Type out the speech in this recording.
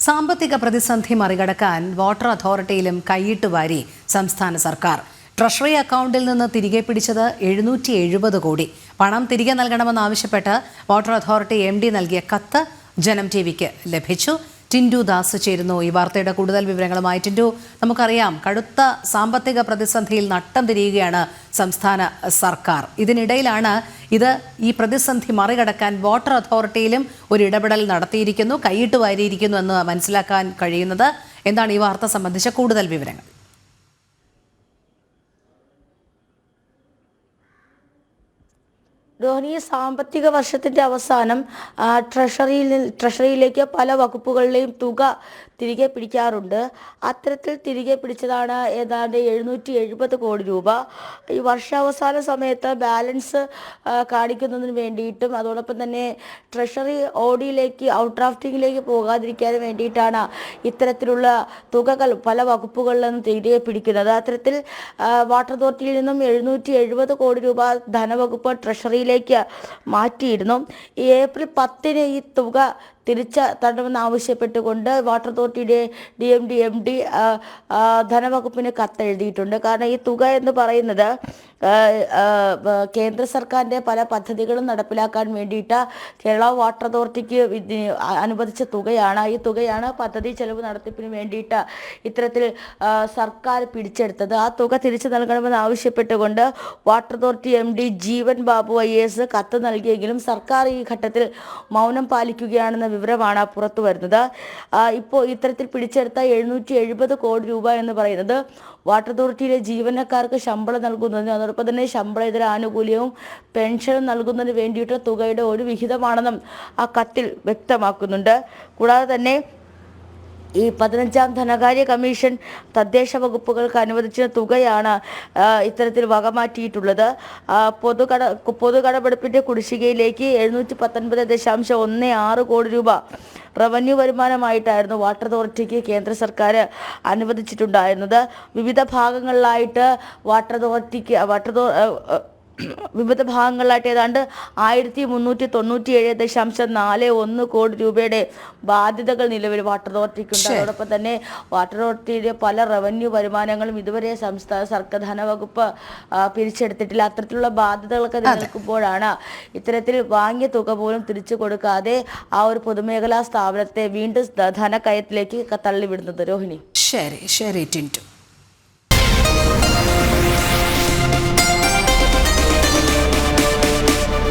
സാമ്പത്തിക പ്രതിസന്ധി മറികടക്കാൻ വാട്ടർ അതോറിറ്റിയിലും കൈയിട്ട് വാരി സംസ്ഥാന സർക്കാർ. ട്രഷറി അക്കൗണ്ടിൽ നിന്ന് തിരികെ പിടിച്ചത് 770 കോടി. പണം തിരികെ നൽകണമെന്നാവശ്യപ്പെട്ട് വാട്ടർ അതോറിറ്റി MD നൽകിയ കത്ത് ജനം ടിവിക്ക് ലഭിച്ചു. ടിൻഡു ദാസ് ചേരുന്നു ഈ വാർത്തയുടെ കൂടുതൽ വിവരങ്ങളുമായി. ടിൻഡു, നമുക്കറിയാം കടുത്ത സാമ്പത്തിക പ്രതിസന്ധിയിൽ നട്ടം തിരിയുകയാണ് സംസ്ഥാന സർക്കാർ. ഇതിനിടയിലാണ് ഈ പ്രതിസന്ധി മറികടക്കാൻ വാട്ടർ അതോറിറ്റിയിലും ഒരു ഇടപെടൽ നടത്തിയിരിക്കുന്നു, കൈയിട്ട് വാരിയിരിക്കുന്നു എന്ന് മനസ്സിലാക്കാൻ കഴിയുന്നത്. എന്താണ് ഈ വാർത്ത സംബന്ധിച്ച കൂടുതൽ വിവരങ്ങൾ? ധോനി, സാമ്പത്തിക വർഷത്തിൻ്റെ അവസാനം ട്രഷറിയിലേക്ക് പല വകുപ്പുകളിലെയും തുക തിരികെ പിടിക്കാറുണ്ട്. അത്തരത്തിൽ തിരികെ പിടിച്ചതാണ് ഏതാണ്ട് 770 കോടി രൂപ. ഈ വർഷാവസാന സമയത്ത് ബാലൻസ് കാണിക്കുന്നതിന് വേണ്ടിയിട്ടും അതോടൊപ്പം തന്നെ ട്രഷറി ഓഡിയിലേക്ക് ഔട്ട് ഡ്രാഫ്റ്റിങ്ങിലേക്ക് പോകാതിരിക്കാൻ വേണ്ടിയിട്ടാണ് ഇത്തരത്തിലുള്ള തുകകൾ പല വകുപ്പുകളിൽ നിന്നും തിരികെ പിടിക്കുന്നത്. അത്തരത്തിൽ വാട്ടർ അതോറിറ്റിയിൽ നിന്നും 770 കോടി രൂപ ധനവകുപ്പ് ട്രഷറിയിലേക്ക് മാറ്റിയിരുന്നു. ഏപ്രിൽ 10 ഈ തുക തിരിച്ച് തരണമെന്ന് ആവശ്യപ്പെട്ടുകൊണ്ട് വാട്ടർ അതോറിറ്റിയുടെ MD ധനവകുപ്പിന് കത്തെഴുതിയിട്ടുണ്ട്. കാരണം ഈ തുക എന്ന് പറയുന്നത് കേന്ദ്ര സർക്കാരിൻ്റെ പല പദ്ധതികളും നടപ്പിലാക്കാൻ വേണ്ടിയിട്ട് കേരള വാട്ടർ അതോറിറ്റിക്ക് അനുവദിച്ച തുകയാണ്. ഈ തുകയാണ് പദ്ധതി ചെലവ് നടത്തിപ്പിന് വേണ്ടിയിട്ട് ഇത്തരത്തിൽ സർക്കാർ പിടിച്ചെടുത്തത്. ആ തുക തിരിച്ചു നൽകണമെന്ന് ആവശ്യപ്പെട്ടുകൊണ്ട് water authority MD Jeevan Babu IAS കത്ത് നൽകിയെങ്കിലും സർക്കാർ ഈ ഘട്ടത്തിൽ മൗനം പാലിക്കുകയാണെന്ന വിവരമാണ് പുറത്തു വരുന്നത്. ഇപ്പോൾ ഇത്തരത്തിൽ പിടിച്ചെടുത്ത 770 കോടി രൂപ എന്ന് പറയുന്നത് വാട്ടർ അതോറിറ്റിയിലെ ജീവനക്കാർക്ക് ശമ്പളം നൽകുന്നതിന് അതോടൊപ്പം തന്നെ ശമ്പള ഇതര ആനുകൂല്യവും പെൻഷനും നൽകുന്നതിന് വേണ്ടിയിട്ട് തുകയുടെ ഒരു വിഹിതമാണെന്നും ആ കത്തിൽ വ്യക്തമാക്കുന്നുണ്ട്. കൂടാതെ തന്നെ ഈ 15ാം ധനകാര്യ കമ്മീഷൻ തദ്ദേശ വകുപ്പുകൾക്ക് അനുവദിച്ച തുകയാണ് ഇത്തരത്തിൽ വകമാറ്റിയിട്ടുള്ളത്. പൊതുകടമെടുപ്പിൻ്റെ കുടിശ്ശികയിലേക്ക് 719.16 കോടി രൂപ റവന്യൂ വരുമാനമായിട്ടായിരുന്നു വാട്ടർ അതോറിറ്റിക്ക് കേന്ദ്ര സർക്കാർ അനുവദിച്ചിട്ടുണ്ടായിരുന്നത്. വിവിധ ഭാഗങ്ങളിലായിട്ട് വിവിധ ഭാഗങ്ങളിലായിട്ട് ഏതാണ്ട് 1397.41 കോടി രൂപയുടെ ബാധ്യതകൾ നിലവിൽ വാട്ടർ അതോറിറ്റിക്കുണ്ട്. അതോടൊപ്പം തന്നെ വാട്ടർ അതോറിറ്റിയുടെ പല റവന്യൂ വരുമാനങ്ങളും ഇതുവരെ സംസ്ഥാന സർക്കാർ ധനവകുപ്പ് പിരിച്ചെടുത്തിട്ടില്ല. അത്തരത്തിലുള്ള ബാധ്യതകളൊക്കെ നിലനിൽക്കുമ്പോഴാണ് ഇത്തരത്തിൽ വാങ്ങിയ തുക പോലും തിരിച്ചു കൊടുക്കാതെ ആ ഒരു പൊതുമേഖലാ സ്ഥാപനത്തെ വീണ്ടും ധനക്കയത്തിലേക്ക് തള്ളിവിടുന്നത്. രോഹിണി. ശരി ടിൻഡു.